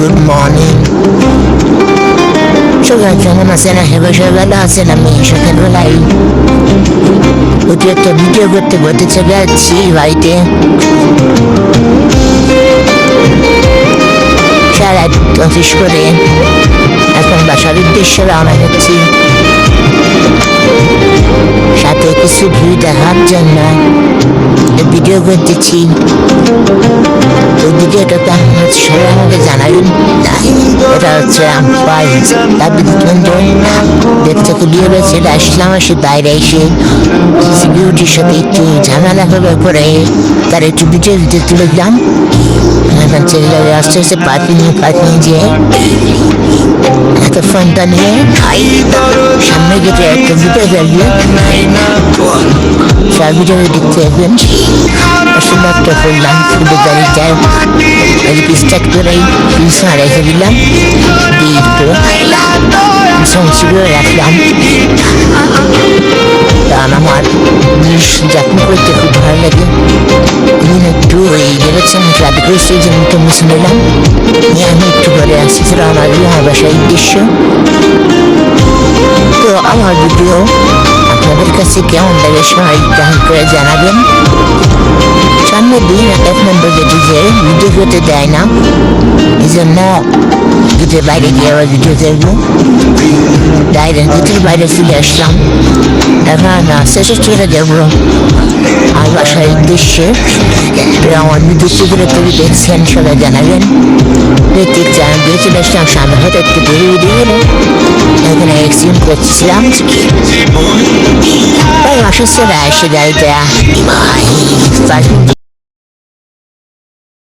Good morning. সকাল কেমন আছেন? সকালবেলা আছেন? আমি সকালবেলায় একটা ভিডিও করতে করতে চলে যাচ্ছি বাড়িতে। সারা অফিস করে এখন বাসার উদ্দেশ্যে রওনা হচ্ছি, সাথে কিছু ভিউ দেখার জন্য ভিডিও করতেছি। ওই ভিডিওটা কেমন হচ্ছে সবাই আমাকে জানাবেন। এটা হচ্ছে দেখতে খুলিয়ে চলে আসলাম। এসে বাইরে এসে সিকিউরিটির সাথে একটু ঝামেলা হবার পরে তার একটু ভিডিও তুলে দিলাম। এখন চলে যাবে আস্তে আস্তে পার্কিং যেয়ে একটা ফোনটা নিয়ে সামনে গেটে একটা ভিডিও চালিয়ে সব ভিডিও দেখতে যাবেন। সুন্দরটা করলাম, সুন্দর গাড়িটা স্টার্ট করেই পিছনে রেখে দিলাম, দিয়ে একটু সংশিগুলো রাখলাম। কারণ আমার জিনিস যত্ন করতে খুব ভালো লাগে। একটু ওই বেরোচ্ছেন ট্রাফিক স্টেজের মতো মিশে নিলাম, নিয়ে আমি একটু ঘরে আসছি। আমার বাসার উদ্দেশ্য। তো আমার ভিডিও আপনাদের কাছে কেমন লাগে সবাই কমেন্ট করে জানাবেন। সামনের দিন এক নম্বর গেটে যে ভিডিও করতে দেয় না, এই জন্য গেটের বাইরে গিয়ে আবার ভিডিও দেখবো। ডাইরেক্ট গেটের বাইরে ফিরে আসলাম। এখন শেষে চলে যাবো আর বাসার উদ্দেশ্যে। আমার ভিডিও করে তৈরি দেখছেন সবাই জানাবেন। দেখতে দিয়ে চলে আসলাম, সামনে হয়তো একটু বেরিয়ে বেরিয়ে গেল। এখানে এক্সিডেন্ট করছিলাম, তাই অসুস্থ এসে গাড়িটা